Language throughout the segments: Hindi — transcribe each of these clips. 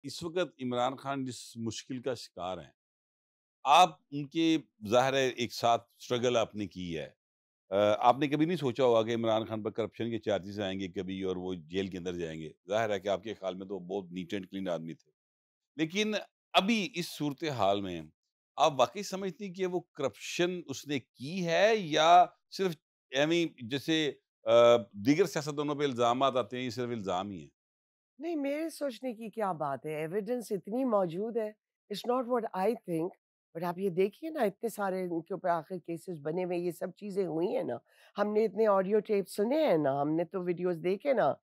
इस वक़्त इमरान खान जिस मुश्किल का शिकार हैं, आप उनके ज़ाहिर है एक साथ स्ट्रगल आपने की है। आपने कभी नहीं सोचा होगा कि इमरान खान पर करप्शन के चार्जेज़ आएँगे कभी और वो जेल के अंदर जाएँगे। ज़ाहिर है कि आपके ख़्याल में तो वो बहुत नीट एंड क्लीन आदमी थे। लेकिन अभी इस सूरत-ए-हाल में आप वाक़ई समझती हैं कि वो करप्शन उसने की है या सिर्फ़ ऐवें ही जैसे दीगर सियासतदानों पे इल्ज़ामात आते हैं, ये सिर्फ़ इल्ज़ाम ही हैं? नहीं, मेरे सोचने की क्या बात है, एविडेंस इतनी मौजूद है। It's not what I think, but आप ये देखिए ना, इतने सारे इनके ऊपर आखिर केसेस बने हुए, ये सब चीज़ें हुई हैं ना। हमने इतने ऑडियो टेप सुने हैं ना, हमने तो वीडियोज़ देखे ना।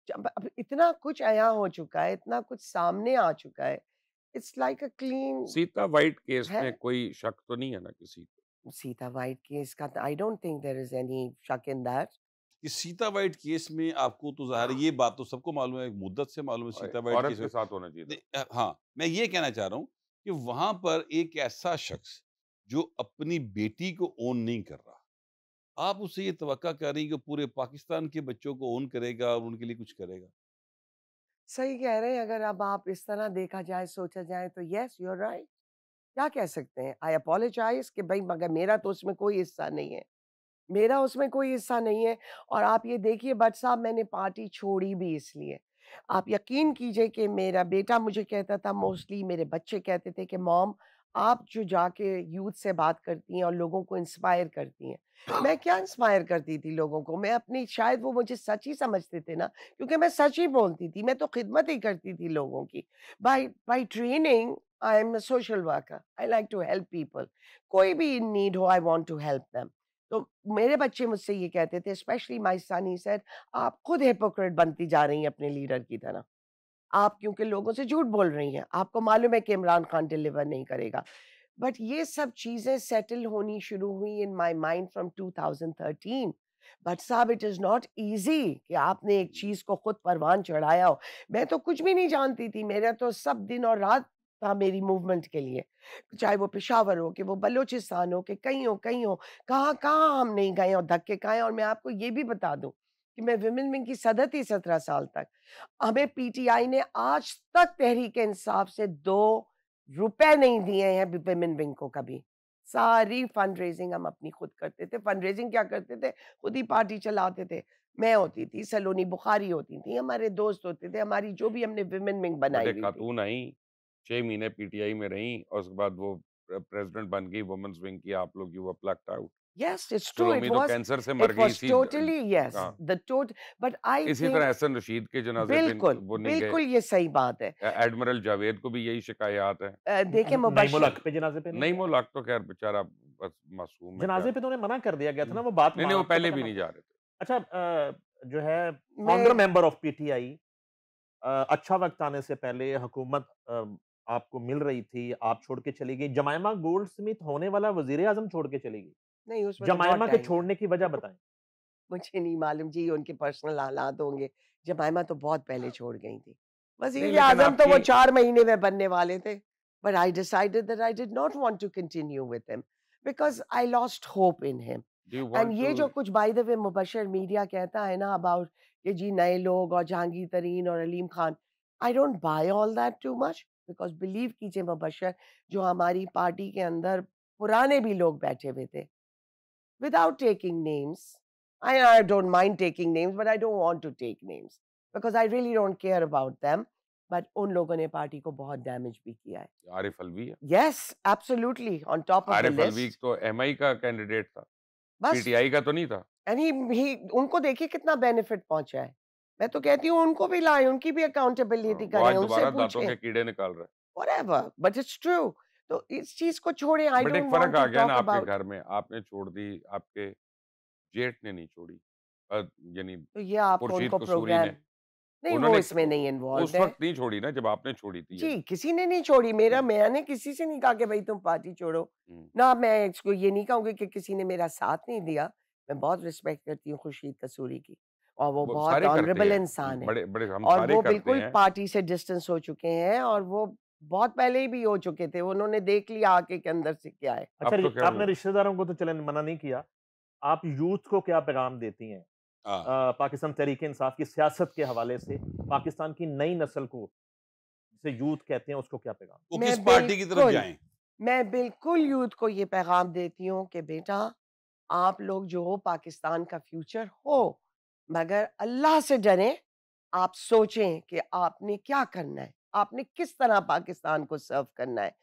जब अब इतना कुछ अयां हो चुका है, इतना कुछ सामने आ चुका है। It's like a clean Sita white case है। में कोई शक तो नहीं है ना किसी को? सीता वाइट केस का I don't think there is any शक इन दैट। इस सीता वाइट केस में आपको तो ज़ाहिर है ये बात तो सबको मालूम है, एक मुद्दत से मालूम है सीता वाइट औरत केस में के साथ होना चाहिए था। हाँ, मैं ये कहना चाह रहा हूँ कि वहाँ पर एक ऐसा शख्स जो अपनी बेटी को ओन नहीं कर रहा, आप उससे ये तवक्का कर रही हैं कि पूरे पाकिस्तान के बच्चों को ओन करेगा और उनके लिए कुछ करेगा। सही कह रहे हैं, अगर अब आप इस तरह देखा जाए, सोचा जाए तो येस यू आर राइट। क्या कह सकते हैं? आई अपोलोजाइज़ कि भई मगर मेरा तो उसमें कोई हिस्सा नहीं है। मेरा उसमें कोई हिस्सा नहीं है। और आप ये देखिए भट्ट साहब, मैंने पार्टी छोड़ी भी इसलिए। आप यकीन कीजिए कि मेरा बेटा मुझे कहता था, मोस्टली मेरे बच्चे कहते थे कि मॉम, आप जो जाके यूथ से बात करती हैं और लोगों को इंस्पायर करती हैं। मैं क्या इंस्पायर करती थी लोगों को? मैं अपनी, शायद वो मुझे सच ही समझते थे ना, क्योंकि मैं सच ही बोलती थी। मैं तो खिदमत ही करती थी लोगों की। By by training I am a social worker. I like to help people. कोई भी इन नीड हो, I want to help them. तो मेरे बच्चे मुझसे ये कहते थे, specially my son, he said, आप खुद हिपोक्रेट बनती जा रही हैं अपने लीडर की तरह। आप क्योंकि लोगों से झूठ बोल रही हैं। आपको मालूम है कि इमरान खान डिलीवर नहीं करेगा। बट ये सब चीज़ें सेटल होनी शुरू हुई in my mind from 2013। But साहब, इट इज़ नॉट ईज़ी कि आपने एक हुँ। चीज़ को खुद परवान चढ़ाया हो। मैं तो कुछ भी नहीं जानती थी। मेरा तो सब दिन और रात था मेरी मूवमेंट के लिए। चाहे वो पेशावर हो, कि वो बलूचिस्तान हो, कि कहीं हो, कहाँ-कहाँ हम नहीं गए और धक्के खाए। और मैं आपको ये भी बता दूँ कि मैं विमेन विंग की सदर थी 17 साल तक। हमें पीटीआई ने आज तक तहरीक-ए-इंसाफ से 2 रुपए नहीं दिए हैं विमेन विंग को कभी। सारी फंड रेज़िंग हम अपनी खुद करते थे। फंड रेज़िंग क्या करते थे? खुद ही पार्टी चलाते थे। मैं होती थी, सलोनी बुखारी होती थी, हमारे दोस्त होते थे, हमारी जो भी हमने विमेन विंग बट बनाई एक हुई थी। खातून आई, 6 महीने पीटीआई में रहीं और उसके बाद वो प्रेज़िडेंट बन गई वुमेन्स विंग की, आप लोग you were plucked out. Yes, it's true. सलोमी तो कैंसर से मर It गई was इसी totally yes. हाँ, The tot but I इसी तरह think एहसन रशीद के जनाज़े पे बिल्कुल, वो नहीं गए। बिल्कुल ये सही बात है। एडमिरल जावेद को भी यही शिकायत है। देखिए नईमुल मुबश्शिर, हक पे जनाज़े पे नहीं नईम गए? उल हक तो ख़ैर बेचारा बस मासूम है क्या। जनाज़े पे तो उन्हें मना कर दिया गया था हुँ। ना, वो बात नहीं, नहीं वो आपको पहले पता भी ना। नहीं जा रहे थे। अच्छा, जो है फाउंडर मैं मेंबर ऑफ पीटीआई, अच्छा वक़्त आने से पहले हुकूमत आपको मिल रही थी, आप छोड़ के चली गई। जमायमा गोल्डस्मिथ होने वाला वज़ीर-ए-आज़म छोड़ के चली गई। नहीं, उसमें तो बहुत जमायमा के टाइम था। छोड़ने की वजह बताएँ? मुझे नहीं मालूम जी, उनके पर्सनल हालात होंगे। जमाइमा तो बहुत पहले छोड़ गई थी। नहीं लेकिन वज़ीर-ए-आज़म तो आपकी वो 4 महीने में बनने वाले थे। But I decided that I did not want to continue with him because I lost hope in him. Do you and want to ये जो कुछ by the way Mubashir media कहता है ना अबाउट कि जी नए लोग और जहांगीर तरीन और Aleem Khan, I don't buy all that too much because believe कीजिए मुबश्शिर, जो हमारी पार्टी के अंदर पुराने भी लोग बैठे हुए थे, without taking names. I don't mind taking names, but I don't want to take names because I really don't care about them. But उन लोगों ने पार्टी को बहुत डैमेज भी किया है। आरिफ अलवी है। Yes, absolutely, on top of the Arif Alvi list. तो एमआई का कैंडिडेट था, बस पीटीआई का तो नहीं था। and he उनको देखिए कितना बेनिफिट पहुंचा है। मैं तो कहती हूँ उनको भी लाएं, उनकी भी अकाउंटेबिलिटी वो करें, आज उनसे दोबारा दाँतों पूछें, के कीड़े निकाल रहा है। whatever. But it's true. तो इस चीज को छोड़ें। I बट एक don't फ़र्क want आ to गया ना talk आपके about। घर में, आपने छोड़ दी, आपके जेठ ने नहीं छोड़ी। यानी तो ये आपको खुर्शीद उनको कसूरी प्रोग्राम ने। नहीं, वो उन्होंने इसमें नहीं इन्वॉल्व उस है। वक़्त नहीं छोड़ी ना जब आपने छोड़ी थी जी, यानी। किसी ने नहीं छोड़ी। मेरा हुँ, मैंने किसी से नहीं कहा कि भई तुम पार्टी छोड़ो। हुँ। ना मैं इसको ये नहीं कहूँगी कि किसी ने मेरा साथ नहीं दिया। मैं बहुत रिस्पेक्ट करती हूँ खुर्शीद कसूरी की और वो वो बहुत सारे करते ऑनरेबल हैं। इंसान हैं बड़े बड़े हम और सारे वो करते बिल्कुल हैं। पार्टी से डिस्टेंस हो चुके हैं और वो बहुत पहले ही भी हो चुके थे। उन्होंने देख लिया आके के अंदर से क्या है। अच्छा, अब तो ख़ैर आपने रिश्तेदारों को तो चलें मना नहीं किया। आप यूथ को क्या पैगाम देती हैं? हाँ। पाकिस्तान तहरीक-ए-इंसाफ की सियासत के हवाले से पाकिस्तान की नई नस्ल को, जिसे यूथ कहते हैं, उसको क्या पैगाम? वो मैं किस पार्टी की तरफ बिल्कुल जाएं? मैं बिल्कुल यूथ को ये पैगाम देती हूँ कि बेटा आप लोग जो हो पाकिस्तान का फ्यूचर हो, मगर अल्लाह से डरें। आप सोचें कि आपने क्या करना है, आपने किस तरह पाकिस्तान को सर्व करना है।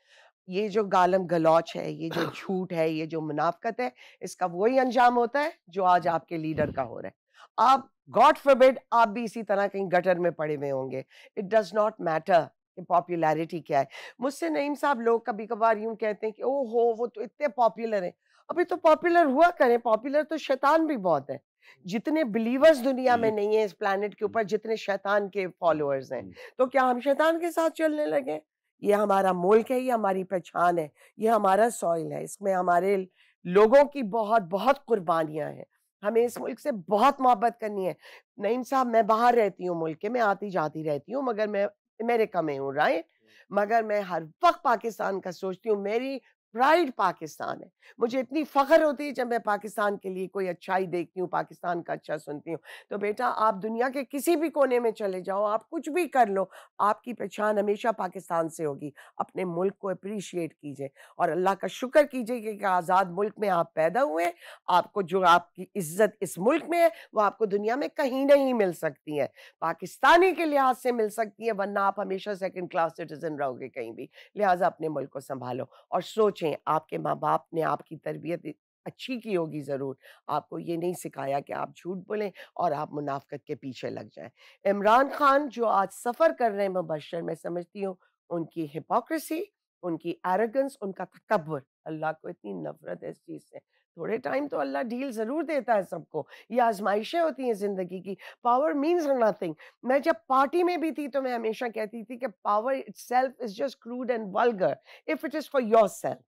ये जो गालम गलौच है, ये जो झूठ है, ये जो मुनाफ़िक़त है, इसका वही अंजाम होता है जो आज आपके लीडर का हो रहा है। आप गॉड फ़ॉरबिड आप भी इसी तरह कहीं गटर में पड़े हुए होंगे। इट डज़ नॉट मैटर कि पॉपुलैरिटी क्या है। मुझसे नईम साहब लोग कभी-कभार यूँ कहते हैं कि ओहो! वो तो इतने पॉपुलर हैं। अभी तो पॉपुलर हुआ करें, पॉपुलर तो शैतान भी बहुत है। जितने बिलीवर्स दुनिया में नहीं है इस प्लैनेट के ऊपर, जितने शैतान के फॉलोअर्स हैं, तो क्या हम शैतान के साथ चलने लगे? ये हमारा मुल्क है, ये हमारी पहचान है, ये हमारा सॉइल है, इसमें हमारे लोगों की बहुत-बहुत कुर्बानियाँ हैं। हमें इस मुल्क से बहुत मोहब्बत करनी है। नईम साहब मैं बाहर रहती हूँ मुल्क के, मैं आती-जाती रहती हूँ मगर मैं अमेरिका में हूँ, राइट? मगर मैं हर वक़्त पाकिस्तान का सोचती हूँ, मेरी प्राइड पाकिस्तान है। मुझे इतनी फ़ख्र होती है जब मैं पाकिस्तान के लिए कोई अच्छाई देखती हूँ, पाकिस्तान का अच्छा सुनती हूँ। तो बेटा आप दुनिया के किसी भी कोने में चले जाओ, आप कुछ भी कर लो, आपकी पहचान हमेशा पाकिस्तान से होगी। अपने मुल्क को एप्रिशिएट कीजिए और अल्लाह का शुक्र कीजिए कि एक आज़ाद मुल्क में आप पैदा हुए हैं। आपको जो आपकी इज़्ज़त इस मुल्क में है, वो आपको दुनिया में कहीं नहीं मिल सकती है। पाकिस्तानी के लिहाज से मिल सकती है, वरना आप हमेशा सेकंड क्लास सिटिज़न रहोगे कहीं भी। लिहाज़ा अपने मुल्क को सँभालो और सोचें, आपके माँ-बाप ने आपकी तरबियत अच्छी की होगी ज़रूर। आपको ये नहीं सिखाया कि आप झूठ बोलें और आप मुनाफ़िक़त के पीछे लग जाएँ। इमरान खान जो आज सफ़र कर रहे हैं मुबश्शिर, मैं समझती हूँ उनकी हिपोक्रेसी, उनकी एरोगेंस, उनका तकब्बुर, अल्लाह को इतनी नफ़रत है इस चीज़ से। थोड़े टाइम तो अल्लाह ढील ज़रूर देता है सबको, ये आज़माइशें होती हैं ज़िंदगी की। Power means nothing. मैं जब पार्टी में भी थी तो मैं हमेशा कहती थी कि power itself is just crude and vulgar if it is for yourself.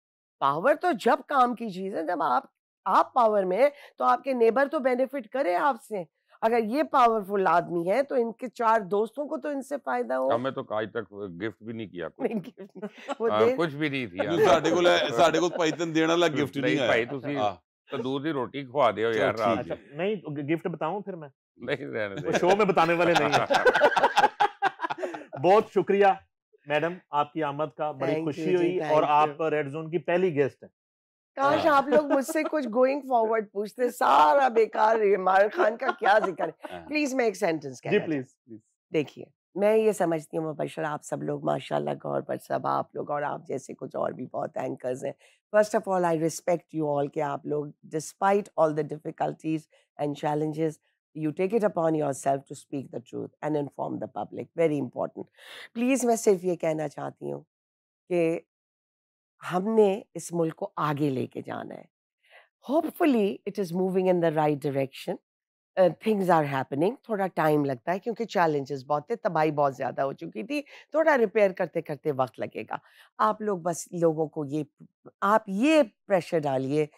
Power तो जब काम की चीज़ है जब आप पावर में हैं, तो आपके नेबर तो बेनिफिट करे आपसे। अगर ये पावरफुल आदमी है तो इनके 4 दोस्तों को तो इनसे फ़ायदा हो। हमें तो आज तक गिफ्ट भी नहीं किया कुछ। नहीं गिफ्ट वो दे कुछ भी नहीं दिया। नहीं ਸਾਡੇ ਕੋਲ ਭਾਈ ਤੈਨੂੰ ਦੇਣ ਵਾਲਾ ਗਿਫਟ नहीं नहीं आया। भाई तुसी हाँ, तंदूर दी रोटी खवा दियो चलो यार रात ठीक अच्छा, है। दी। नहीं तो गिफ्ट बताऊँ फिर मैं? नहीं रहने वो दे शो में बताने वाले नहीं हैं। बहुत शुक्रिया मैडम, आपकी आमद का बड़ी थैंक खुशी यू जी, हुई और थैंक आप यू। रेड ज़ोन की पहली गेस्ट हैं। काश हाँ, आप लोग मुझसे कुछ गोइंग फॉरवर्ड पूछते, सारा बेकार इमरान खान का क्या ज़िक्र है। हाँ, प्लीज़ मैं एक सेंटेंस जी कहना प्लीज़, चाहती प्लीज़। हूँ। देखिए, मैं ये समझती हूँ मुबश्शिर आप सब लोग माशाल्लाह गौर पर सब आप लोग और आप जैसे कुछ और भी बहुत एंकर्स हैं। First of all I respect you all कि आप लोग despite all the difficulties and challenges you take it upon yourself to speak the truth and inform the public, very important. Please मैं सिर्फ़ ये कहना चाहती हूँ कि हमने इस मुल्क को आगे लेके जाना है। Hopefully it is moving in the right direction. Things are happening, थोड़ा टाइम लगता है क्योंकि चैलेंजेस बहुत थे, तबाही बहुत ज़्यादा हो चुकी थी, थोड़ा रिपेयर करते-करते वक़्त लगेगा। आप लोग बस लोगों को आप ये प्रेशर डालिए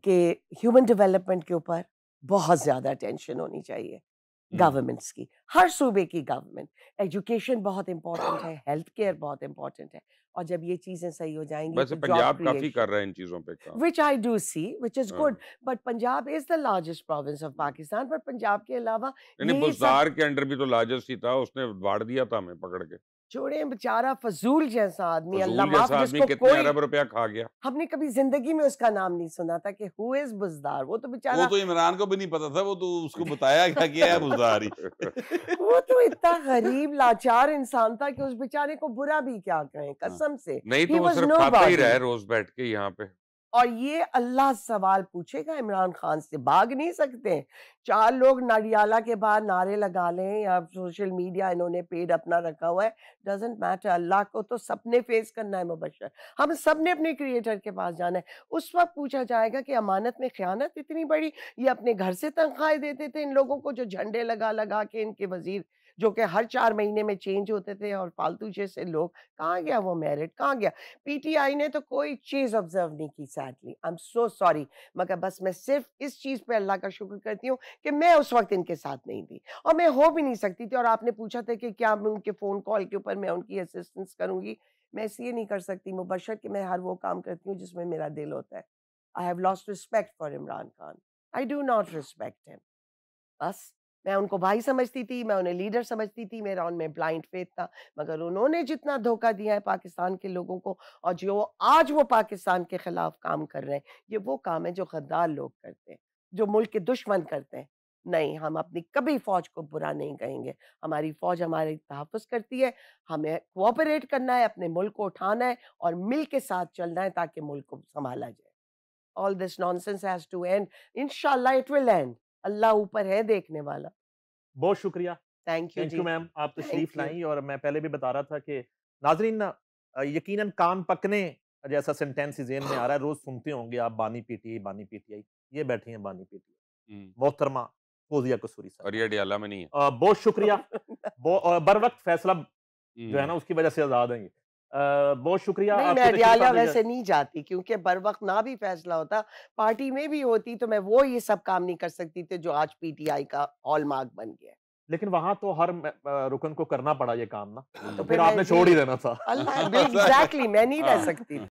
कि ह्यूमन डेवलपमेंट के ऊपर बहुत ज़्यादा अटेंशन होनी चाहिए। हुँ, गवर्नमेंट्स की, हर सूबे की गवर्नमेंट, एजुकेशन बहुत इम्पोर्टेंट है, हेल्थ केयर बहुत इम्पोर्टेंट है और जब ये चीज़ें सही हो जाएँगी वैसे तो जॉब पंजाब काफ़ी कर क्रिएशन रहा है इन चीज़ों पे काम। which I do see, which is हाँ। good. But Punjab is the largest province of Pakistan. पर पंजाब के अलावा नहीं यही सब बुज़दार के अंडर भी तो लाजस ही था, उसने वाड़ दिया था हमें पकड़ के। छोड़ें बेचारा फजूल जैसा आदमी, अल्लाह फ़ज़ूल माफ जैसा आदमी जिसको कितने कोई अरब रुपया खा गया। हमने कभी जिंदगी में उसका नाम नहीं सुना था कि हु इज बुजदार। वो तो वो बेचारा तो इमरान को भी नहीं पता था, वो तो उसको बताया गया कि है बुज़दारी। वो तो इतना गरीब लाचार इंसान था कि उस बेचारे को बुरा भी क्या कहें, हाँ, कसम से नहीं ही तो वो वॉज सिर्फ़ नो खाता ही रहा बॉडी। है रोज़ बैठ के यहाँ पे। और ये अल्लाह सवाल पूछेगा इमरान खान से, भाग नहीं सकते। 4 लोग नाडियाला के बाहर नारे लगा लें या सोशल मीडिया इन्होंने पेड अपना रखा हुआ है, डज़न्ट मैटर। अल्लाह को तो सबने फेस करना है मुबश्शिर। हम सबने अपने क्रिएटर के पास जाना है। उस वक़्त पूछा जाएगा कि अमानत में ख़यानत इतनी बड़ी, ये अपने घर से तनख्वाहें देते थे इन लोगों को जो झंडे लगा-लगा के इनके वज़ीर जो कि हर 4 महीने में चेंज होते थे और फालतू जैसे लोग, कहाँ गया वो मेरिट, कहाँ गया? पीटीआई ने तो कोई चीज़ ऑब्ज़र्व नहीं की sadly, I am so sorry. मगर बस मैं सिर्फ़ इस चीज़ पे अल्लाह का शुक्र करती हूँ कि मैं उस वक़्त इनके साथ नहीं थी और मैं हो भी नहीं सकती थी। और आपने पूछा था कि क्या मैं उनके फ़ोन कॉल के ऊपर मैं उनकी असिस्टेंस करूँगी? मैं इसलिए नहीं कर सकती मुबशर कि मैं हर वो काम करती हूँ जिसमें मेरा दिल होता है। I have lost respect for Imran Khan. I do not respect him. बस मैं उनको भाई समझती थी, मैं उन्हें लीडर समझती थी, मेरा उनमें ब्लाइंड फेथ था। मगर उन्होंने जितना धोखा दिया है पाकिस्तान के लोगों को और जो आज वो पाकिस्तान के खिलाफ काम कर रहे हैं, ये वो काम है जो गद्दार लोग करते हैं, जो मुल्क के दुश्मन करते हैं। नहीं, हम अपनी कभी फ़ौज को बुरा नहीं कहेंगे। हमारी फ़ौज हमारी तहफ़्फ़ुज़ करती है, हमें कोऑपरेट करना है, अपने मुल्क को उठाना है और मिल के साथ चलना है ताकि मुल्क को सँभाला जाए। All this nonsense has to end, इंशाअल्लाह इट विल एंड। अल्लाह ऊपर है देखने वाला। बहुत शुक्रिया। थैंक यू थैंक जी, यू मैम, आप थैंक तशरीफ यू। लाई और मैं पहले भी बता रहा था कि नाज़रीन यकीनन कान पकने जैसा सेंटेंस ज़हन में आ रहा है, रोज़ सुनते होंगे आप बानी पीटीआई, बानी पीटीआई। ये बैठी हैं बानी पीटीआई, हम्म, मोहतरमा फौजिया कसूरी और साहब। ये अडियाला में नहीं है। बहुत शुक्रिया। बर वक्त फैसला जो है हम्म, ना उसकी वजह से आज़ाद हैं ये। बहुत शुक्रिया नहीं, मैं आपकी तशरीफ अडियाला आप ले वैसे नहीं जाती क्योंकि बर वक़्त ना भी फ़ैसला होता, पार्टी में भी होती तो मैं वो ये सब काम नहीं कर सकती थी जो आज पीटीआई का हॉलमार्क बन गया है। लेकिन वहाँ तो हर रुकन को करना पड़ा ये काम ना, तो तो फिर फिर मैं आपने छोड़ जी ही देना था। अल्लाह एग्ज़ैक्टली मैं नहीं रह सकती।